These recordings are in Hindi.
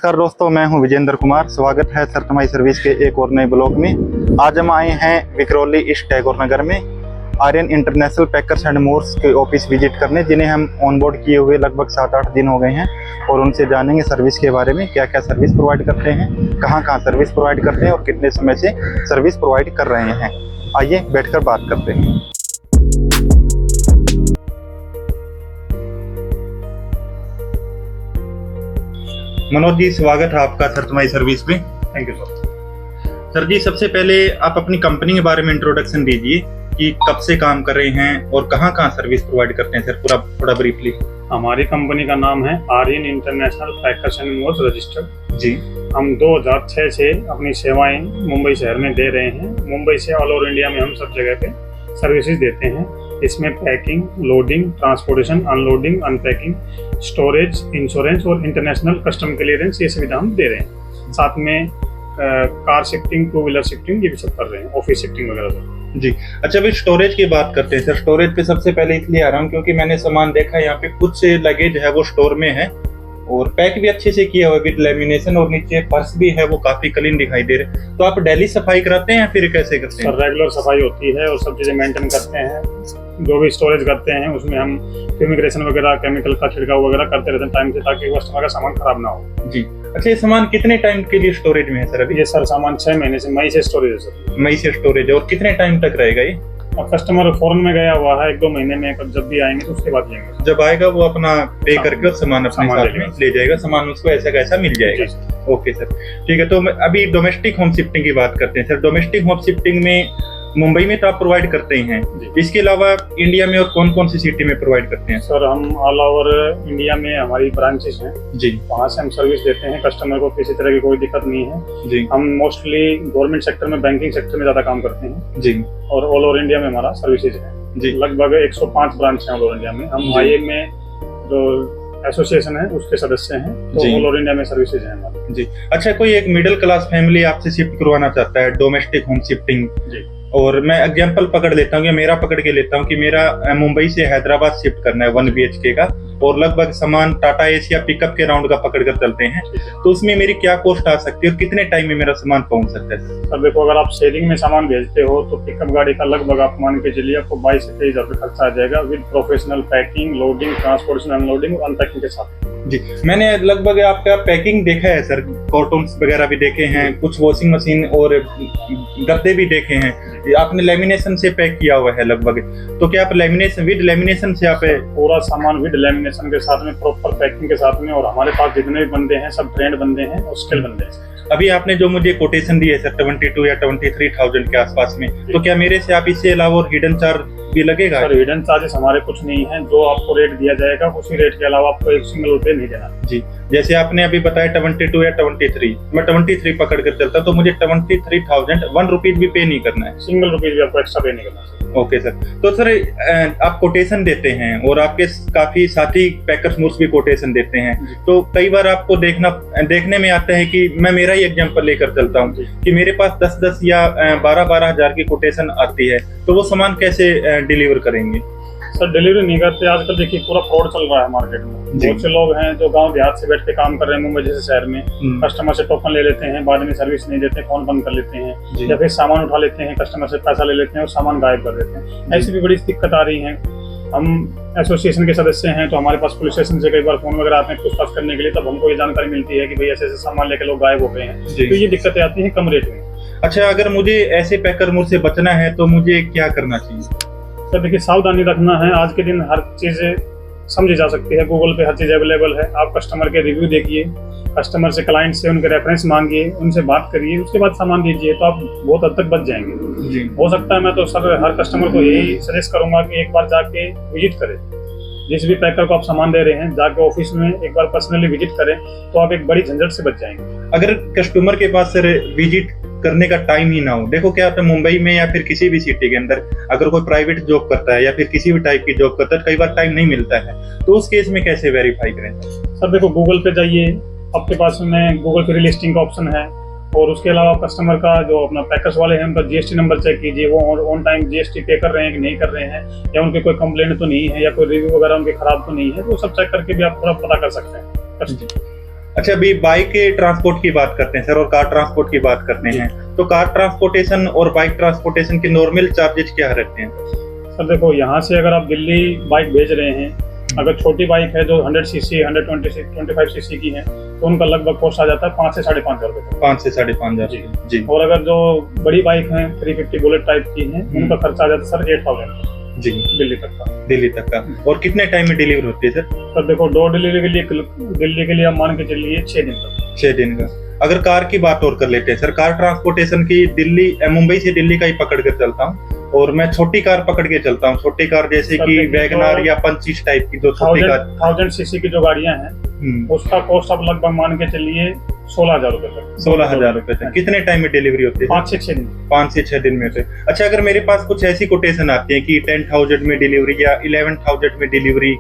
नमस्कार दोस्तों, मैं हूं विजेंद्र कुमार। स्वागत है सर तुम्हारी सर्विस के एक और नए ब्लॉग में। आज हम आए हैं विक्रोली ईस्ट टैगोर नगर में Aryan international packers and movers के ऑफिस विजिट करने, जिन्हें हम ऑनबोर्ड किए हुए लगभग 7-8 दिन हो गए हैं और उनसे जानेंगे सर्विस के बारे में, क्या क्या सर्विस प्रोवाइड करते हैं, कहाँ सर्विस प्रोवाइड करते हैं और कितने समय से सर्विस प्रोवाइड कर रहे हैं। आइए बैठकर बात करते हैं। मनोज जी, स्वागत है आपका सर तुम्हारी सर्विस में। थैंक यू सर जी, सबसे पहले आप अपनी कंपनी के बारे में इंट्रोडक्शन दीजिए कि कब से काम कर रहे हैं और कहाँ सर्विस प्रोवाइड करते हैं सर, थोड़ा ब्रीफली। हमारी कंपनी का नाम है Aryan international packers and movers registered जी। हम 2006 से अपनी सेवाएं मुंबई शहर में दे रहे हैं। मुंबई से ऑल ओवर इंडिया में हम सब जगह पे सर्विसेज देते हैं। इसमें packing, loading, transportation, unloading, unpacking, storage, insurance और इंटरनेशनल कस्टम क्लियरेंस, ये सुविधा हम दे रहे हैं। साथ में car shifting, two wheeler shifting, ये भी सब कर रहे हैं, ऑफिस शिफ्टिंग वगैरह जी। अच्छा, अभी स्टोरेज की बात करते हैं सर। स्टोरेज पे सबसे पहले इसलिए आ रहा हूँ क्योंकि मैंने सामान देखा है यहाँ पे कुछ लगेज है वो स्टोर में है और पैक भी अच्छे से किया हुआ है विद लेमिनेशन, और नीचे फर्श भी है वो काफी क्लीन दिखाई दे रहे हैं। तो आप डेली सफाई कराते हैं या फिर कैसे करते हैं? सर रेगुलर सफाई होती है और सब चीजें मेंटेन करते हैं। जो भी स्टोरेज करते हैं उसमें हम फ्यूमिगेशन वगैरह, केमिकल का छिड़काव वगैरह करते रहते हैं टाइम से, ताकि कस्टमर का सामान खराब ना हो। जी। अच्छा, ये सामान कितने टाइम के लिए स्टोरेज में है सर अभी? ये सर सामान 6 महीने से, मई से स्टोरेज है सर। मई से स्टोरेज है। और कितने टाइम तक रहेगा ये? और कस्टमर फॉरेन में गया हुआ है 1-2 महीने में, जब भी आएंगे तो उसके बाद लेंगे। जब आएगा वो अपना पे करके और सामान अपने साथ में ले जाएगा, सामान उसको ऐसा कैसा मिल जाएगा। ओके सर, ठीक है। तो अभी डोमेस्टिक होम शिफ्टिंग की बात करते हैं सर। डोमेस्टिक होम शिफ्टिंग में मुंबई में तो आप प्रोवाइड करते ही हैं, इसके अलावा इंडिया में और कौन कौन सी सिटी में प्रोवाइड करते हैं? सर हम ऑल ओवर इंडिया में हमारी ब्रांचेस हैं जी, वहाँ से हम सर्विस देते हैं। कस्टमर को किसी तरह की कोई दिक्कत नहीं है जी। हम मोस्टली गवर्नमेंट सेक्टर में, बैंकिंग सेक्टर में ज्यादा काम करते हैं जी, और ऑल ओवर इंडिया में हमारा सर्विसेज है जी। लगभग 105 ब्रांच है ऑल ओवर इंडिया में। हम आईए में जो एसोसिएशन है उसके सदस्य हैं, तो ऑल ओवर इंडिया में सर्विसेज है हमारी जी। अच्छा, कोई एक मिडिल क्लास फैमिली आपसे शिफ्ट करवाना चाहता है डोमेस्टिक होम शिफ्टिंग जी, और मैं एग्जांपल पकड़ लेता हूँ या मेरा पकड़ के लेता हूँ कि मेरा मुंबई से हैदराबाद शिफ्ट करना है 1 BHK का, और लगभग सामान टाटा एसी या पिकअप के राउंड का पकड़ कर चलते हैं, तो उसमें मेरी क्या कॉस्ट आ सकती है और कितने टाइम में मेरा सामान पहुंच सकता है? सर देखो, अगर आप सेलिंग में सामान भेजते हो तो पिकअप गाड़ी का लगभग आप मान के चलिए आपको 22 से 23 हजार खर्चा आ जाएगा with professional packing, loading, transportation, unloading और अनपैकिंग के साथ जी। मैंने लगभग आपका पैकिंग देखा है सर, कॉटन्स वगैरह भी देखे हैं, कुछ वॉशिंग मशीन और गद्दे भी देखे हैं। आपने लेमिनेशन से पैक किया हुआ है लगभग, तो क्या आप लेमिनेशन विद लेमिनेशन से आप पूरा सामान विद लेमिनेशन के साथ में, प्रॉपर पैकिंग के साथ में, और हमारे पास जितने भी बंदे हैं सब ट्रेंड बंदे हैं और स्किल बंदे हैं। अभी आपने जो मुझे कोटेशन दी है सर 22 या 23,000 के आसपास में, तो क्या मेरे से आप इससे अलावा और हिडन चार्ज भी लगेगा? सर हिडन चार्जेस हमारे कुछ नहीं है, जो आपको रेट दिया जाएगा उसी रेट के अलावा आपको एक सिंगल रुपए नहीं देना जी। जैसे आपने अभी बताया 22 या 23, मैं 23 पकड़ कर चलता तो मुझे 23,000 1 रुपीज भी पे नहीं करना है, सिंगल रुपीज भी आपको एक्स्ट्रा पे नहीं करना है। Okay sir. तो सर आप कोटेशन देते हैं और आपके काफी साथी पैकर्स मोर्स भी कोटेशन देते हैं, तो कई बार आपको देखने में आता है कि मैं मेरा ही एग्जांपल लेकर चलता हूँ कि मेरे पास 10-10 या 12-12 हजार की कोटेशन आती है, तो वो सामान कैसे डिलीवर करेंगे? सर डिलीवरी नहीं करते। आजकल देखिए पूरा फ्रॉड चल रहा है मार्केट में। बहुत से लोग हैं जो गांव देहात से बैठ के काम कर रहे हैं मुंबई जैसे शहर में, कस्टमर से टोकन ले लेते हैं, बाद में सर्विस नहीं देते, फोन बंद कर लेते हैं, या फिर सामान उठा लेते हैं, कस्टमर से पैसा ले लेते हैं और सामान गायब कर देते हैं। ऐसी भी बड़ी दिक्कत आ रही है। हम एसोसिएशन के सदस्य हैं तो हमारे पास पुलिस स्टेशन से कई बार फोन वगैरह आते हैं पूछताछ करने के लिए, तब हमको ये जानकारी मिलती है कि भाई ऐसे सामान लेकर लोग गायब हो गए हैं, तो ये दिक्कतें आती हैं कम रेट में। अच्छा, अगर मुझे ऐसे पैकर मोर्स से बचना है तो मुझे क्या करना चाहिए? सर देखिए, सावधानी रखना है। आज के दिन हर चीज समझी जा सकती है, गूगल पे हर चीज अवेलेबल है। आप कस्टमर के रिव्यू देखिए, कस्टमर से, क्लाइंट से उनके रेफरेंस मांगिए, उनसे बात करिए, उसके बाद सामान दीजिए, तो आप बहुत हद तक बच जाएंगे जी। हो सकता है, मैं तो सर हर कस्टमर को यही सजेस्ट करूंगा कि एक बार जाके विजिट करें। जिस भी पैकर को आप सामान दे रहे हैं, जाके ऑफिस में एक बार पर्सनली विजिट करें, तो आप एक बड़ी झंझट से बच जाएंगे। अगर कस्टमर के पास सर विजिट करने का टाइम ही ना हो, देखो क्या होता है मुंबई में या फिर किसी भी सिटी के अंदर, अगर कोई प्राइवेट जॉब करता है या फिर किसी भी टाइप की जॉब करता है, कई बार टाइम नहीं मिलता है, तो उस केस में कैसे वेरीफाई करें? सर देखो, गूगल पे जाइए, आपके पास में गूगल पे लिस्टिंग का ऑप्शन है, और उसके अलावा कस्टमर का जो अपना पैकर्स वाले हैं उनका जीएसटी नंबर चेक कीजिए, वो ऑन टाइम जीएसटी पे कर रहे हैं कि नहीं कर रहे हैं, या उनके कोई कंप्लेंट तो नहीं है, या कोई रिव्यू वगैरह उनके खराब तो नहीं है, तो सब चेक करके भी आप थोड़ा पता कर सकते हैं। अच्छा, अभी बाइक के ट्रांसपोर्ट की बात करते हैं सर और कार ट्रांसपोर्ट की बात करते हैं, तो कार ट्रांसपोर्टेशन और बाइक ट्रांसपोर्टेशन के नॉर्मल चार्जेस क्या रहते हैं? सर देखो, यहाँ से अगर आप दिल्ली बाइक भेज रहे हैं, अगर छोटी बाइक है जो 100 सीसी 125 सीसी की है, तो उनका लगभग कॉस्ट आ जाता है 5 से 5,500 रुपए तक। 5 से 5,500 जी। और अगर जो बड़ी बाइक है 350 बुलेट टाइप की है, उनका खर्चा आ जाता है सर 8,000 जी, दिल्ली तक का। दिल्ली तक का। और कितने टाइम में डिलीवर होती है सर? सर देखो, डोर डिलीवरी के लिए दिल्ली के लिए आप मान के चलिए 6 दिन तक। 6 दिन का। अगर कार की बात और कर लेते हैं सर, कार ट्रांसपोर्टेशन की दिल्ली मुंबई से दिल्ली का ही पकड़ कर चलता हूँ, और मैं छोटी कार पकड़ के चलता हूँ, छोटी कार जैसे कि वैगनर या पंचीस टाइप की जो छोटी कार 1000 सीसी की जो गाड़ियां हैं, उसका कॉस्ट आप लगभग मान के चलिए 16,000 रुपए तक। 16,000 रुपए तक। कितने टाइम में डिलीवरी होती है? 5 से 6 दिन। 5 से 6 दिन में होते हैं। अच्छा, अगर मेरे पास कुछ ऐसी कोटेशन आती है कि 10,000 में डिलीवरी या 11,000 में डिलीवरी,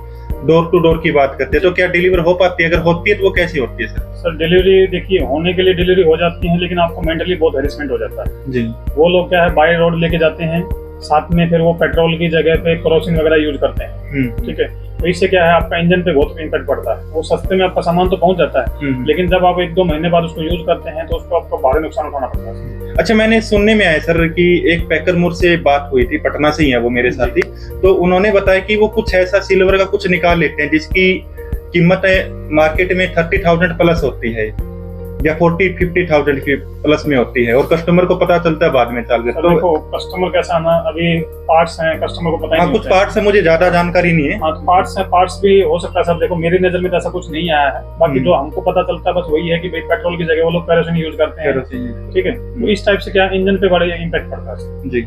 डोर टू डोर की बात करते हैं, तो क्या डिलीवर हो पाती है? अगर होती है तो वो कैसी होती है सर? सर डिलीवरी देखिए, होने के लिए डिलीवरी हो जाती है, लेकिन आपको मेंटली बहुत हेरेसमेंट हो जाता है जी। वो लोग क्या है, बाय रोड लेके जाते हैं, साथ में फिर वो पेट्रोल की जगह पे केरोसिन वगैरह यूज करते हैं, ठीक है। तो इससे क्या है, आपका इंजन पे बहुत इम्पैक्ट पड़ता है। वो सस्ते में आपका सामान तो पहुंच जाता है, लेकिन जब आप 1-2 महीने बाद उसको यूज करते हैं तो उसको आपको भारी नुकसान उठाना पड़ता है। अच्छा, मैंने सुनने में आया सर कि एक पैकर मोर से बात हुई थी, पटना से ही है वो मेरे साथी, तो उन्होंने बताया कि वो कुछ ऐसा सिल्वर का कुछ निकाल लेते हैं जिसकी कीमत है मार्केट में 30,000 प्लस होती है या 40-50,000 की प्लस में होती है, और कस्टमर को पता चलता है बाद में चल के। तो देखो, कस्टमर कैसा ना, अभी पार्ट्स हैं, कस्टमर को पता ही नहीं कुछ पार्ट्स है, मुझे ज्यादा जानकारी नहीं है। हाँ, तो पार्ट्स हैं, पार्ट्स भी हो सकता है सर। देखो, मेरी नजर में तो ऐसा कुछ नहीं आया है, बाकी जो हमको पता चलता है बस वही है कि भाई पेट्रोल की जगह वो लोग केरोसिन यूज करते हैं, ठीक है। तो इस टाइप से क्या इंजन पे बड़ा इम्पैक्ट पड़ता है जी।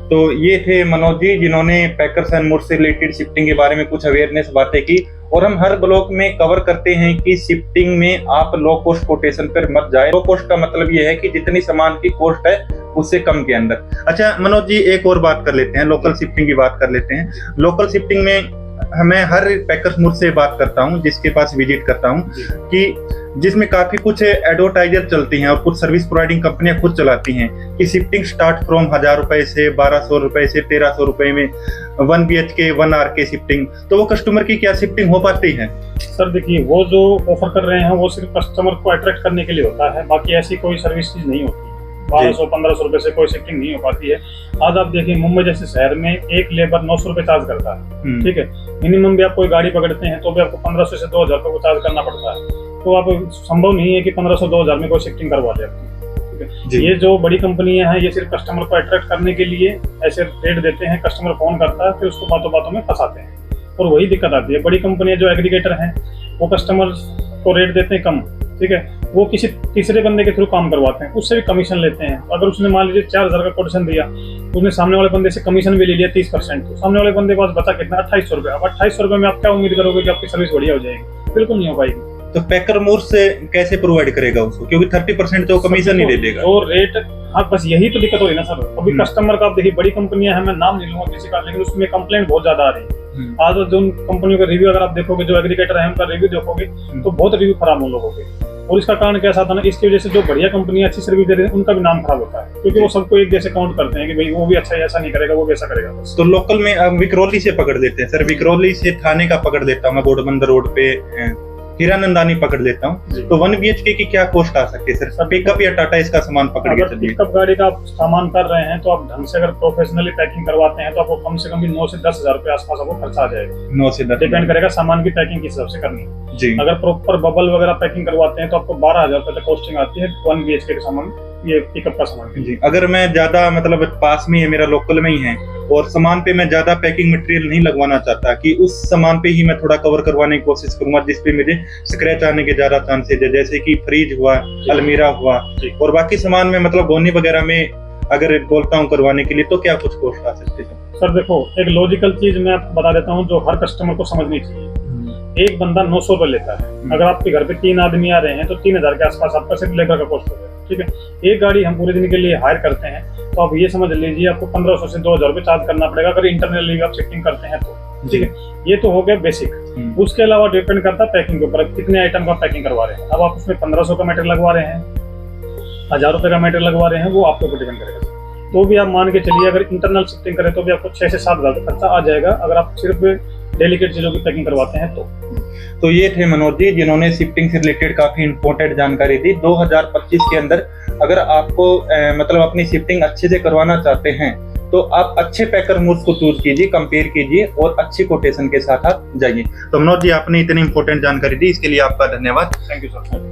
तो ये थे मनोज जी, जिन्होंने पैकर्स एंड मोर्स से रिलेटेड शिफ्टिंग के बारे में कुछ अवेयरनेस बातें की, और हम हर ब्लॉक में कवर करते हैं कि शिफ्टिंग में आप लो कॉस्ट कोटेशन पर मत जाए। लो कॉस्ट का मतलब ये है कि जितनी सामान की कॉस्ट है उससे कम के अंदर। अच्छा मनोज जी, एक और बात कर लेते हैं, लोकल शिफ्टिंग की बात कर लेते हैं। लोकल शिफ्टिंग में मैं हर पैकर्स मोर्स से बात करता हूँ, जिसके पास विजिट करता हूँ, कि जिसमें काफी कुछ एडवर्टाइजर चलती हैं और कुछ सर्विस प्रोवाइडिंग कंपनियां खुद चलाती हैं कि शिफ्टिंग स्टार्ट फ्रॉम 1,000 रुपए से 1,200 रुपए से 1,300 रुपए में 1 BHK 1 RK शिफ्टिंग। तो वो कस्टमर की क्या शिफ्टिंग हो पाती है? सर देखिए, वो जो ऑफर कर रहे हैं वो सिर्फ कस्टमर को अट्रैक्ट करने के लिए होता है, बाकी ऐसी कोई सर्विस चीज नहीं होती। 1,200-1,500 रुपए से कोई शिफ्टिंग नहीं हो पाती है। आज आप देखिए, मुंबई जैसे शहर में एक लेबर 900 रुपए चार्ज करता है, ठीक है। मिनिमम भी आप कोई गाड़ी पकड़ते हैं तो भी आपको 1,500 से 2,000 रुपए को चार्ज करना पड़ता है। तो आप संभव नहीं है कि 1,500-2,000 में कोई शिफ्टिंग करवा दे आपकी, ठीक है। ये जो बड़ी कंपनियां हैं, ये सिर्फ कस्टमर को अट्रैक्ट करने के लिए ऐसे रेट देते हैं, कस्टमर फोन करता है, फिर उसको बातों बातों में फंसाते हैं, और वही दिक्कत आती है। बड़ी कंपनियां जो एग्रीगेटर हैं, वो कस्टमर को रेट देते हैं कम, ठीक है। वो किसी तीसरे बंदे के थ्रू काम करवाते हैं, उससे भी कमीशन लेते हैं। अगर उसने मान लीजिए 4,000 का कोटेशन दिया, उसने सामने वाले बंदे से कमीशन भी ले लिया 30%, तो सामने वाले बंदे के पास बचा कितना? 2,800 रुपये। अब 2,800 रुपये में आप क्या उम्मीद करोगे कि आपकी सर्विस बढ़िया हो जाएगी? बिल्कुल नहीं हो पाएगी। तो पैकर मोर्स से कैसे प्रोवाइड करेगा उसको, क्योंकि 30% तो कमीशन ही ले लेगा और रेट। हाँ, बस यही तो दिक्कत हो रही है ना सर। अभी कस्टमर का आप देखिए, बड़ी कंपनियां हैं, मैं नाम नहीं लूंगा किसी का, लेकिन उसमें कंप्लेंट बहुत ज्यादा आ रही है। आज जो कंपनियों का रिव्यू अगर आप देखोगे, जो एग्रीगेटर है उनका रिव्यू देखोगे, तो बहुत रिव्यू खराब उन लोगों के। और इसका कारण कैसा था ना, इसकी वजह से जो बढ़िया कंपनियां अच्छी सर्विस दे रही है उनका भी नाम खराब होता है, क्योंकि वो सबको एक जैसे काउंट करते हैं कि भाई वो भी अच्छा ऐसा नहीं करेगा, वो भी ऐसा करेगा। बस तो लोकल में विक्रोली से पकड़ लेते हैं सर, विक्रोली से थाने का पकड़ लेता हूँ मैं, घोड़बंदर रोड पे हीरानंदानी पकड़ लेता हूँ। तो 1 BHK की क्या कॉस्ट आ सकती है सर? पिकअप या टाटा इसका सामान पकड़ के चलिए। पिकअप गाड़ी का आप सामान कर रहे हैं तो आप ढंग से अगर प्रोफेशनली पैकिंग करवाते हैं तो आपको कम से कम भी 9 से 10,000 रुपए आसपास आपको खर्चा आ जाएगा। 9 से 10 डिपेंड करेगा सामान की पैकिंग किस हिसाब से करनी है जी। अगर प्रॉपर बबल वगैरह पैकिंग करवाते हैं तो आपको 12,000 रुपए तक कॉस्टिंग आती है 1 BHK के सामान, ये पिकअप का सामान जी। अगर मैं ज्यादा मतलब पास में है मेरा, लोकल में ही है, और सामान पे मैं ज्यादा पैकिंग मटेरियल नहीं लगवाना चाहता कि उस सामान पे ही मैं थोड़ा कवर करवाने की कोशिश करूंगा जिसपे मुझे स्क्रैच आने के ज्यादा चांसेस है, जैसे कि फ्रिज हुआ, अलमीरा हुआ, और बाकी सामान में मतलब गोनी वगैरह में अगर बोलता हूँ करवाने के लिए, तो क्या कुछ कॉस्ट आ सकती है? सर देखो, एक लॉजिकल चीज मैं आपको बता देता हूँ जो हर कस्टमर को समझनी चाहिए। एक बंदा 900 रुपए लेता है, अगर आपके घर पे 3 आदमी आ रहे हैं तो 3,000 के आसपास आपका सिर्फ लेबर का कॉस्ट हो गया, ठीक है। एक गाड़ी हम पूरे दिन के लिए हायर करते हैं तो आप ये समझ लीजिए आपको 1,500 से 2,000 रुपए चार्ज करना पड़ेगा अगर इंटरनली आप शिफ्टिंग करते हैं तो, ठीक है। ये तो हो गया बेसिक। उसके अलावा डिपेंड करता है पैकिंग के ऊपर, कितने आइटम का पैकिंग करवा रहे हैं। अब आप उसमें 1,500 का मटेरियल लगवा रहे हैं, 1,000 रुपए का मटेरियल लगवा रहे हैं, वो आपके ऊपर डिपेंड करेगा। तो भी आप मान के चलिए अगर इंटरनल शिफ्टिंग करें तो भी आपको 6 से 7,000 का खर्चा आ जाएगा अगर आप सिर्फ डेलिकेट चीजों की पैकिंग करवाते हैं। तो ये थे मनोज जी जिन्होंने शिफ्टिंग से रिलेटेड काफी इंपॉर्टेंट जानकारी दी। 2025 के अंदर अगर आपको मतलब अपनी शिफ्टिंग अच्छे से करवाना चाहते हैं तो आप अच्छे पैकर मूव्स को चूज कीजिए, कंपेयर कीजिए और अच्छी कोटेशन के साथ आप जाइए। तो मनोज जी आपने इतनी इंपॉर्टेंट जानकारी दी, इसके लिए आपका धन्यवाद। Thank you sir.